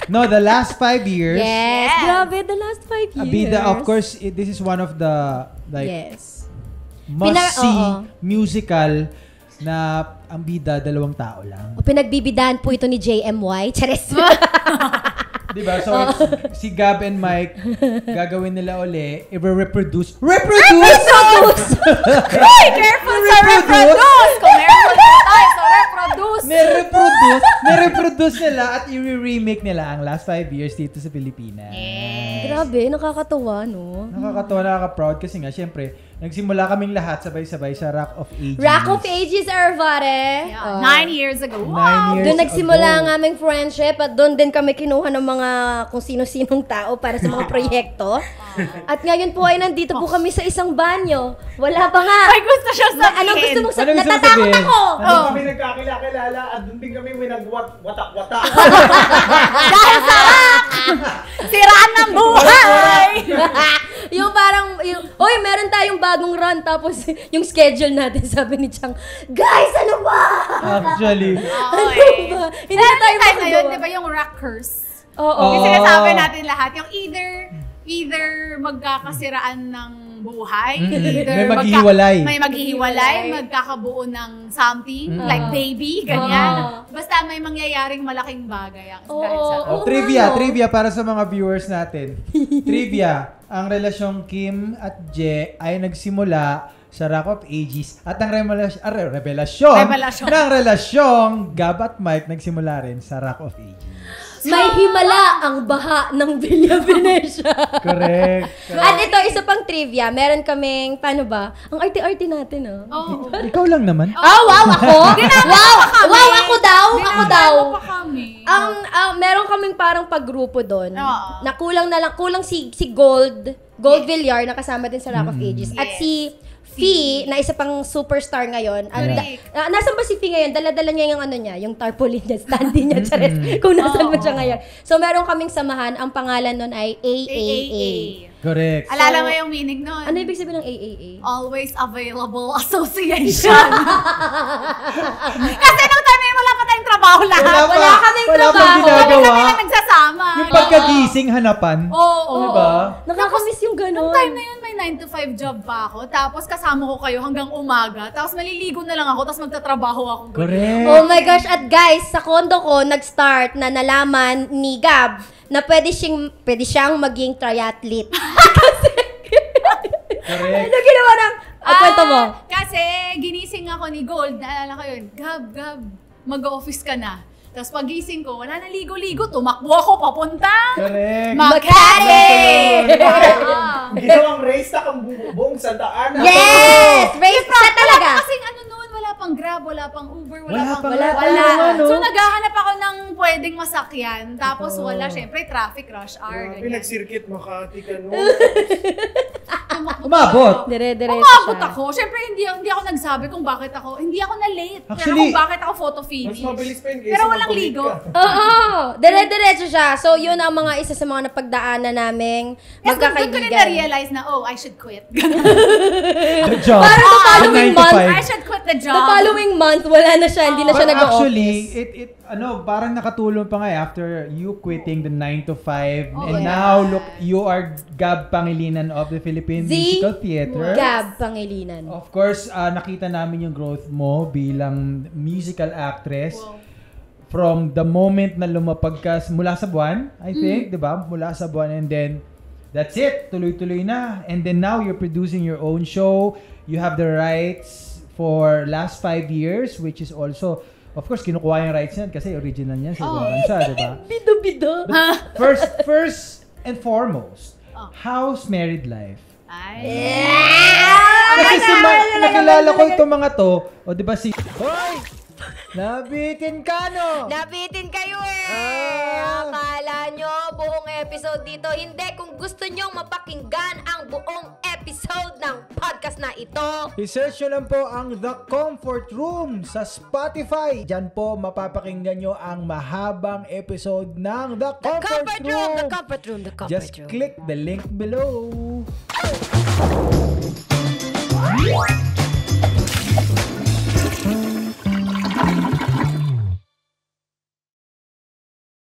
No, the last 5 years. Yes. Grabe, the last 5 years. Bida, of course, this is one of the must-see musical na ang bida, 2 tao lang. Pinagbibidahan po ito ni JMY. Charis. Diba? So, si Gab and Mike, gagawin nila uli, i-reproduce. Reproduce! Hey, careful sa reproduce! Kung careful tayo sa reproduce! Nire-reproduce nila at i-remake nila ang last 5 years dito sa Pilipinas. Yes. Grabe, nakakatuwa, no? Nakakatuwa, nakaka-proud kasi nga, syempre, nagsimula kaming lahat sabay-sabay sa Rock of Ages. Rock of Ages, Ervare. Yeah, 9 years ago. Wow! 9 years doon nagsimula ago. ang aming friendship at doon din kami kinuha ng mga kung sino-sinong tao para sa mga proyekto. At ngayon po ay nandito po kami sa isang banyo. Wala pa nga. Ay, gusto siya sabihin. Anong gusto mong Ano gusto mong Natatakot sabihin? ako! Doon kami nagkakilala at doon din kami may nagwatak-watak. Dahil sa rock! Siraan ng buhay! Yung parang, oy, meron tayong bagong run. Tapos yung schedule natin, sabi ni Chang, guys, ano ba? Actually. Ano ba? Hindi na tayo ngayon, makagawa. di ba yung rock curse? Oo. Yung sinasabi natin lahat, yung either magkakasiraan ng buhay, either May maghihiwalay. may maghihiwalay, magkakabuo ng something, like baby, ganyan. Basta may mangyayaring malaking bagay ang dahil sa Trivia para sa mga viewers natin. Trivia, ang relasyong Kim at Je ay nagsimula sa Rock of Ages at ang revelasyon ng relasyong Gab at Mike nagsimula rin sa Rock of Ages. May himala ang baha ng Villa Venecia. Correct. At ito, isa pang trivia. Meron kaming, paano ba? Ang arte-arte natin, ah. Oo. Ikaw lang naman. Wow, ako? Wow, ako daw. Dinadalo pa kami. Meron kaming parang paggrupo doon. Oo. Na kulang si Gold Villar na kasama din sa Rock of Ages. At si Fee, na isa pang superstar ngayon. Nasaan ba si Fee ngayon? Dala-dala niya yung yung tarpaulin niya, standee niya, charet, kung nasaan ba siya ngayon. So, meron kaming samahan. Ang pangalan nun ay AAA. Correct. Alala mo yung meaning nun? Ano ibig sabihin ng AAA? Always Available Association. Kasi nung time na yun, wala pa tayong trabaho lahat. Wala kaming Wala trabaho. pang ginagawa. Kami lang nagsasama. Yung pagkagising, hanapan. Oo. Diba? Nakakamiss yung Nung gano'n. time na yun, may 9 to 5 job pa ako. Tapos kasama ko kayo hanggang umaga. Tapos maliligo na lang ako. Tapos magtatrabaho ako. Correct. Oh my gosh, at guys, sa kondo ko, nag-start na nalaman ni Gab na pwede siyang maging triathlete. Correct. Ano ginawa ng... kwento mo. Kasi ginising ako ni Gold. Naalala ko yun. Gab, mag-office ka na. Tapos pagising ko, wala na ligo-ligo. Tumakbo ako papunta. Correct. Makati! Ginawang race na kang buong Santa Ana. Yes! Race na talaga! Kasi ano noon, wala pang Grab, wala pang Uber, Wala wala pang... ano? So naghahanap ako ng pwedeng masakyan. Tapos wala, syempre, traffic rush hour. Ganyan. Pinag-circuit Makati ka no. Umabot. Dire-diretso Umabot siya. ako. Syempre, hindi ako nagsabi kung bakit ako, hindi ako na-late. Actually, pero kung bakit ako photo Mas finish. mabilis pa yun kaysa Pero walang mag-commit ligo. ka. Oo! Dire-diretso siya. So, yun ang mga isa sa mga napagdaanan naming Yes, doon ko rin magkakaibigan. na-realize na, I should quit. The job. Parang the following 9 to 5. month, I should quit the job. the following month, wala na siya. Hindi na siya But nag-office. actually, parang nakatulong pa nga after you quitting the 9 to 5 and now look, you are Gab Pangilinan of the Philippine Musical Theater. Gab Pangilinan. Of course, nakita namin yung growth mo bilang musical actress. Wow. From the moment na lumapag ka mula sa buwan, I think, di ba? Mula sa buwan, and then that's it. Tuloy-tuloy na. And then now you're producing your own show. You have the rights for last 5 years, which is also, of course, kinukuha yung rights yan kasi original yan sa ibang bansa, di ba? Bido-bido. First and foremost, how's married life? Ay. Kasi nakilala ko itong mga to, o di ba si... Hoy! Nabitin ka, no? Nabitin kayo eh! Akala nyo buong episode dito. Hindi, kung gusto nyong mapakinggan ang buong episode ng podcast na ito. I-search nyo lang po ang The Comfort Room sa Spotify. Diyan po mapapakinggan nyo ang mahabang episode ng The Comfort Room. The Comfort Room, The Comfort Just Room. click the link below.